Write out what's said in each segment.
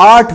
8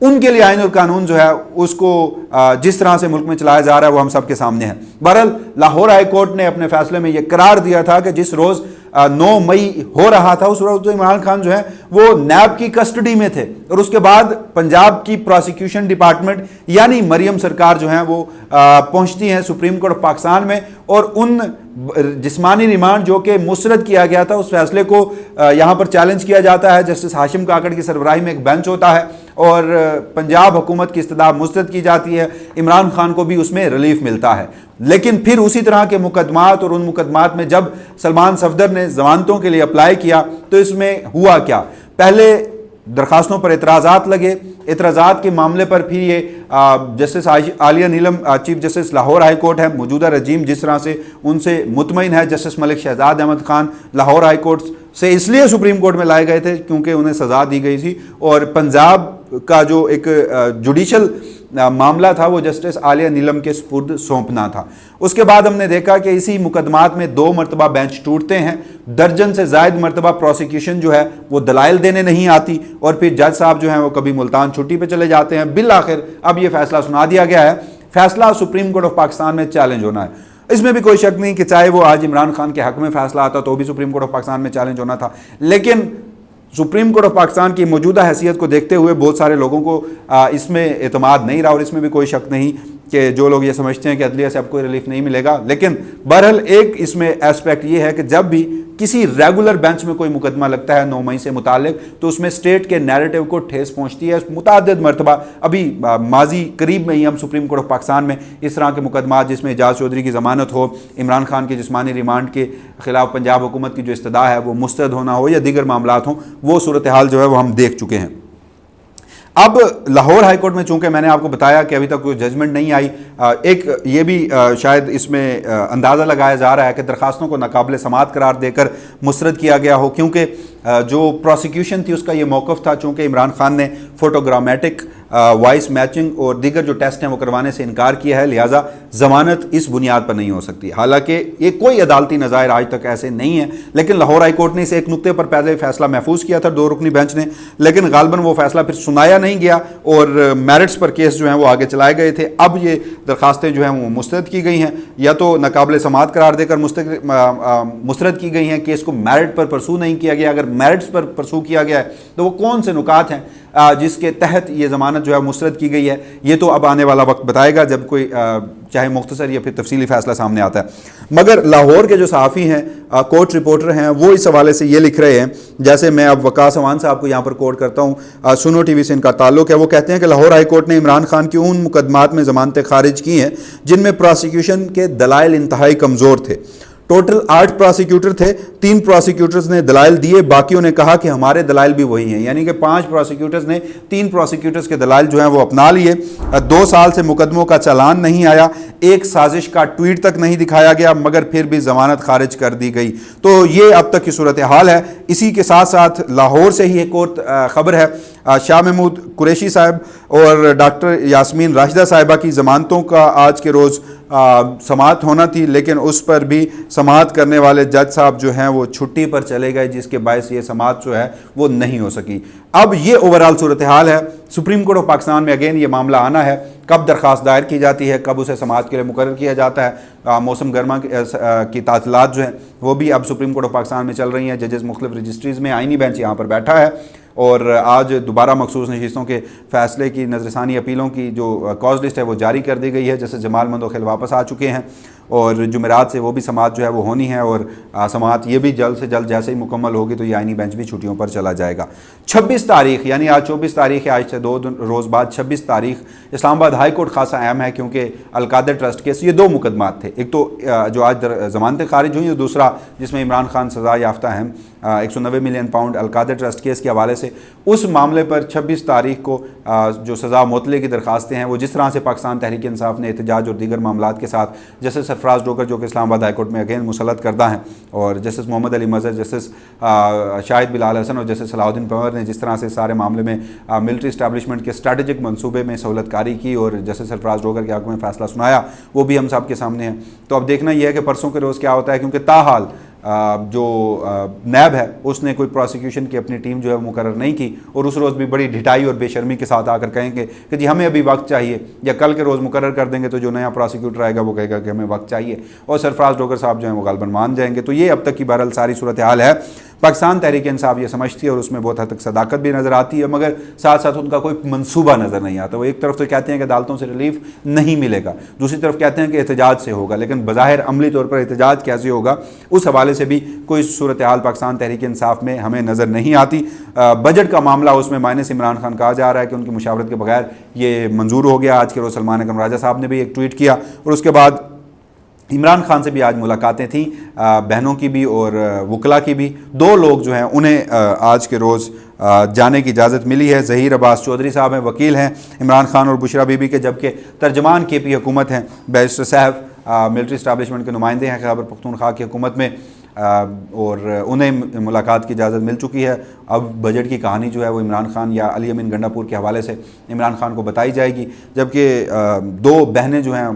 ان کے لیے آئین اور قانون جو ہے اس کو جس طرح سے ملک میں چلایا جا رہا ہے وہ ہم سب کے سامنے ہے۔ بہرحال لاہور ہائی کورٹ نے اپنے فیصلے میں یہ قرار دیا تھا کہ جس روز 9 مئی ہو رہا تھا اس روز عمران خان جو ہے وہ نیب کی کسٹڈی میں تھے، اور اس کے بعد پنجاب کی پروسیکیوشن ڈپارٹمنٹ یعنی مریم سرکار جو ہیں وہ پہنچتی ہیں سپریم کورٹ آف پاکستان میں، اور ان جسمانی ریمانڈ جو کہ مسترد کیا گیا تھا اس فیصلے کو یہاں پر چیلنج کیا جاتا ہے۔ جسٹس ہاشم کاکڑ کی سربراہی میں ایک بینچ ہوتا ہے اور پنجاب حکومت کی استدعا مسترد کی جاتی ہے، عمران خان کو بھی اس میں ریلیف ملتا ہے۔ لیکن پھر اسی طرح کے مقدمات، اور ان مقدمات میں جب سلمان صفدر نے ضمانتوں کے لیے اپلائی کیا تو اس میں ہوا کیا، پہلے درخواستوں پر اعتراضات لگے، اعتراضات کے معاملے پر پھر یہ justice Aalia Neelum chief justice Lahore high court ہے، موجودہ رجیم جس طرح سے ان سے مطمئن ہے، جسٹس ملک شہزاد احمد خان لاہور ہائی کورٹ سے اس لیے سپریم کورٹ میں لائے گئے تھے کیونکہ انہیں سزا دی گئی تھی، اور پنجاب کا جو ایک جوڈیشل معاملہ تھا وہ جسٹس عالیہ نیلم کے سپرد سونپنا تھا۔ اس کے بعد ہم نے دیکھا کہ اسی مقدمات میں 2 مرتبہ بینچ ٹوٹتے ہیں، درجن سے زائد مرتبہ پروسیکیوشن جو ہے وہ دلائل دینے نہیں آتی، اور پھر جج صاحب جو ہیں وہ کبھی ملتان چھٹی پہ چلے جاتے ہیں۔ بالآخر اب یہ فیصلہ سنا دیا گیا ہے، فیصلہ سپریم کورٹ آف پاکستان میں چیلنج ہونا ہے۔ اس میں بھی کوئی شک نہیں کہ چاہے وہ آج عمران خان کے حق میں فیصلہ آتا تو بھی سپریم کورٹ آف پاکستان میں چیلنج ہونا تھا، لیکن سپریم کورٹ آف پاکستان کی موجودہ حیثیت کو دیکھتے ہوئے بہت سارے لوگوں کو اس میں اعتماد نہیں رہا، اور اس میں بھی کوئی شک نہیں کہ جو لوگ یہ سمجھتے ہیں کہ عدلیہ سے اب کوئی ریلیف نہیں ملے گا۔ لیکن بہرحال ایک اس میں ایسپیکٹ یہ ہے کہ جب بھی کسی ریگولر بینچ میں کوئی مقدمہ لگتا ہے 9 مئی سے متعلق تو اس میں اسٹیٹ کے نیریٹو کو ٹھیس پہنچتی ہے۔ متعدد مرتبہ ابھی ماضی قریب میں ہی ہم سپریم کورٹ آف پاکستان میں اس طرح کے مقدمات جس میں اعجاز چودھری کی ضمانت ہو، عمران خان کے جسمانی ریمانڈ کے خلاف پنجاب حکومت کی جو استدعا ہے وہ مسترد ہونا ہو یا دیگر معاملات ہوں، وہ صورتحال جو ہے وہ ہم دیکھ چکے ہیں۔ اب لاہور ہائی کورٹ میں چونکہ میں نے آپ کو بتایا کہ ابھی تک کوئی ججمنٹ نہیں آئی، ایک یہ بھی شاید اس میں اندازہ لگایا جا رہا ہے کہ درخواستوں کو ناقابل سماعت قرار دے کر مسترد کیا گیا ہو، کیونکہ جو پروسیکیوشن تھی اس کا یہ موقف تھا چونکہ عمران خان نے فوٹوگرامیٹک وائس میچنگ اور دیگر جو ٹیسٹ ہیں وہ کروانے سے انکار کیا ہے، لہٰذا ضمانت اس بنیاد پر نہیں ہو سکتی۔ حالانکہ یہ کوئی عدالتی نظائر آج تک ایسے نہیں ہیں، لیکن لاہور ہائی کورٹ نے اس ایک نقطے پر پہلے فیصلہ محفوظ کیا تھا 2 رکنی بینچ نے، لیکن غالباً وہ فیصلہ پھر سنایا نہیں گیا اور میرٹس پر کیس جو ہیں وہ آگے چلائے گئے تھے۔ اب یہ درخواستیں جو ہیں وہ مسترد کی گئی ہیں، یا تو ناقابل سماعت قرار دے کر مسترد کی گئی ہیں، کیس کو میرٹ پر پرسو نہیں کیا گیا۔ اگر میرٹس پر پرسو کیا گیا ہے تو وہ کون سے نکات ہیں جس کے تحت یہ ضمانت جو ہے مسترد کی گئی ہے، یہ تو اب آنے والا وقت بتائے گا جب کوئی چاہے مختصر یا پھر تفصیلی فیصلہ سامنے آتا ہے۔ مگر لاہور کے جو صحافی ہیں، کورٹ رپورٹر ہیں، وہ اس حوالے سے یہ لکھ رہے ہیں، جیسے میں اب وقاص اوان صاحب کو یہاں پر کوٹ کرتا ہوں، سنو ٹی وی سے ان کا تعلق ہے، وہ کہتے ہیں کہ لاہور ہائی کورٹ نے عمران خان کی ان مقدمات میں ضمانتیں خارج کی ہیں جن میں پروسیکیوشن کے دلائل انتہائی کمزور تھے۔ ٹوٹل 8 پروسیکیوٹر تھے، 3 پروسیکیوٹرز نے دلائل دیے، باقیوں نے کہا کہ ہمارے دلائل بھی وہی ہیں، یعنی کہ 5 پروسیکیوٹرز نے 3 پروسیکیوٹرز کے دلائل جو ہیں وہ اپنا لیے۔ 2 سال سے مقدموں کا چالان نہیں آیا، ایک سازش کا ٹویٹ تک نہیں دکھایا گیا، مگر پھر بھی ضمانت خارج کر دی گئی۔ تو یہ اب تک کی صورتحال ہے۔ اسی کے ساتھ ساتھ لاہور سے ہی ایک اور خبر ہے، شاہ محمود قریشی صاحب اور ڈاکٹر یاسمین راشدہ صاحبہ کی ضمانتوں کا آج کے روز سماعت ہونا تھی، لیکن اس پر بھی سماعت کرنے والے جج صاحب جو ہیں وہ چھٹی پر چلے گئے، جس کے باعث یہ سماعت جو ہے وہ نہیں ہو سکی۔ اب یہ اوورال صورتحال ہے۔ سپریم کورٹ آف پاکستان میں اگین یہ معاملہ آنا ہے، کب درخواست دائر کی جاتی ہے، کب اسے سماعت کے لیے مقرر کیا جاتا ہے۔ موسم گرما کی تعطیلات جو ہیں وہ بھی اب سپریم کورٹ آف پاکستان میں چل رہی ہیں، ججز مختلف رجسٹریز میں، آئینی بینچ یہاں پر بیٹھا ہے، اور آج دوبارہ مخصوص نشستوں کے فیصلے کی نظر ثانی اپیلوں کی جو کاز لسٹ ہے وہ جاری کر دی گئی ہے۔ جیسے جمال مندوخیل واپس آ چکے ہیں اور جمعرات سے وہ بھی سماعت جو ہے وہ ہونی ہے، اور سماعت یہ بھی جلد سے جلد جیسے ہی مکمل ہوگی تو یہ آئینی بینچ بھی چھٹیوں پر چلا جائے گا۔ 26 تاریخ یعنی آج 24 تاریخ ہے، آج سے 2 روز بعد 26 تاریخ اسلام آباد ہائی کورٹ خاصا اہم ہے، کیونکہ القادر ٹرسٹ کیس، یہ 2 مقدمات تھے، ایک تو جو آج ضمانتیں خارج ہوئی، اور دوسرا جس میں عمران خان سزا یافتہ ہیں 190 ملین پاؤنڈ القادر ٹرسٹ کیس کے حوالے سے۔ اس معاملے پر 26 تاریخ کو جو سزا معطلی کی درخواستیں ہیں وہ جس طرح سے پاکستان تحریک انصاف نے احتجاج اور دیگر معاملات کے ساتھ جسٹس سرفراز ڈوگر جو کہ اسلام آباد ہائی کورٹ میں اگین مسلط کردہ ہیں، اور جسٹس محمد علی مظہر، جسٹس شاہد بلال حسن اور جسٹس صلاح الدین پنور نے جس طرح سے سارے معاملے میں ملٹری اسٹیبلشمنٹ کے اسٹریٹجک منصوبے میں سہولت کاری کی اور جسٹس سرفراز ڈوگر کے حق میں فیصلہ سنایا، وہ بھی ہم سب کے سامنے ہے۔ تو اب دیکھنا یہ ہے کہ پرسوں کے روز کیا ہوتا ہے، کیونکہ تاحال جو نیب ہے اس نے کوئی پروسیکیوشن کی اپنی ٹیم جو ہے مقرر نہیں کی، اور اس روز بھی بڑی ڈھٹائی اور بے شرمی کے ساتھ آ کر کہیں گے کہ جی ہمیں ابھی وقت چاہیے، یا کل کے روز مقرر کر دیں گے تو جو نیا پروسیکیوٹر آئے گا وہ کہے گا کہ ہمیں وقت چاہیے، اور سرفراز ڈوگر صاحب جو ہیں وہ غالباً مان جائیں گے۔ تو یہ اب تک کی بہرحال ساری صورتحال ہے۔ پاکستان تحریک انصاف یہ سمجھتی ہے اور اس میں بہت حد تک صداقت بھی نظر آتی ہے، مگر ساتھ ساتھ ان کا کوئی منصوبہ نظر نہیں آتا۔ وہ ایک طرف تو کہتے ہیں کہ عدالتوں سے ریلیف نہیں ملے گا، دوسری طرف کہتے ہیں کہ احتجاج سے ہوگا، لیکن بظاہر عملی طور پر احتجاج کیسے ہوگا اس حوالے سے بھی کوئی صورتحال پاکستان تحریک انصاف میں ہمیں نظر نہیں آتی۔ بجٹ کا معاملہ اس میں مائنس عمران خان کہا جا رہا ہے کہ ان کی مشاورت کے بغیر یہ منظور ہو گیا۔ آج کے روز سلمان اکرم راجہ صاحب نے بھی ایک ٹویٹ کیا، اور اس کے بعد عمران خان سے بھی آج ملاقاتیں تھیں، بہنوں کی بھی اور وکلا کی بھی۔ دو لوگ جو ہیں انہیں آج کے روز جانے کی اجازت ملی ہے۔ ظہیر عباس چودھری صاحب ہیں، وکیل ہیں عمران خان اور بشرا بی بی کے، جبکہ ترجمان کے پی حکومت ہیں بیرسٹر صاحب، ملٹری اسٹیبلشمنٹ کے نمائندے ہیں خیبر پختونخوا کی حکومت میں، اور انہیں ملاقات کی اجازت مل چکی ہے۔ اب بجٹ کی کہانی جو ہے وہ عمران خان یا علی امین گنڈا پور کے حوالے سے عمران خان کو بتائی جائے گی، جبکہ دو بہنیں جو ہیں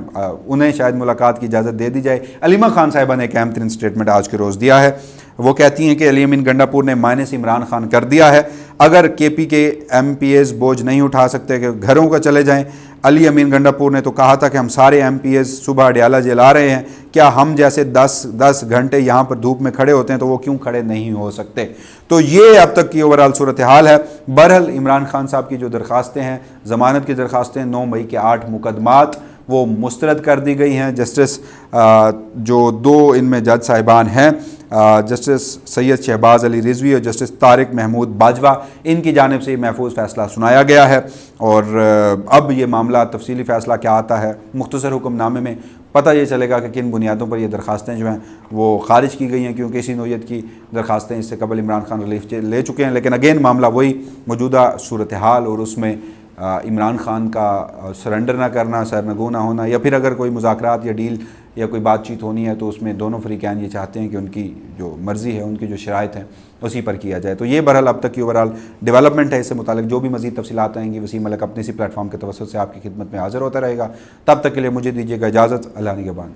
انہیں شاید ملاقات کی اجازت دے دی جائے۔ علیمہ خان صاحبہ نے ایک اہم ترین سٹیٹمنٹ آج کے روز دیا ہے۔ وہ کہتی ہیں کہ علی امین گنڈا پور نے مائنس عمران خان کر دیا ہے، اگر کے پی کے ایم پی ایز بوجھ نہیں اٹھا سکتے کہ گھروں کا چلے جائیں۔ علی امین گنڈا پور نے تو کہا تھا کہ ہم سارے ایم پی ایز صبح اڈیالہ جیل آ رہے ہیں، کیا ہم جیسے 10 گھنٹے یہاں پر دھوپ میں کھڑے ہوتے ہیں تو وہ کیوں کھڑے نہیں ہو سکتے؟ تو یہ اب تک کی اوورآل صورتحال ہے۔ بہرحال عمران خان صاحب کی جو درخواستیں ہیں، ضمانت کی درخواستیں 9 مئی کے 8 مقدمات وہ مسترد کر دی گئی ہیں۔ جسٹس جو دو ان میں جج صاحبان ہیں، جسٹس سید شہباز علی رضوی اور جسٹس طارق محمود باجوہ، ان کی جانب سے یہ محفوظ فیصلہ سنایا گیا ہے، اور اب یہ معاملہ تفصیلی فیصلہ کیا آتا ہے مختصر حکم نامے میں پتہ یہ چلے گا کہ کن بنیادوں پر یہ درخواستیں جو ہیں وہ خارج کی گئی ہیں، کیونکہ اسی نوعیت کی درخواستیں اس سے قبل عمران خان ریلیف لے چکے ہیں۔ لیکن اگین معاملہ وہی موجودہ صورتحال، اور اس میں عمران خان کا سرنڈر نہ کرنا، سرنگو نہ ہونا، یا پھر اگر کوئی مذاکرات یا ڈیل یا کوئی بات چیت ہونی ہے تو اس میں دونوں فریقین یہ چاہتے ہیں کہ ان کی جو مرضی ہے، ان کی جو شرائط ہیں اسی پر کیا جائے۔ تو یہ بہرحال اب تک کی اوورآل ڈیولپمنٹ ہے۔ اس سے متعلق جو بھی مزید تفصیلات آئیں گی وسیم ملک اپنے اسی پلیٹ فارم کے توسط سے آپ کی خدمت میں حاضر ہوتا رہے گا۔ تب تک کے لیے مجھے دیجیے گا اجازت۔ اللہ نگہبان۔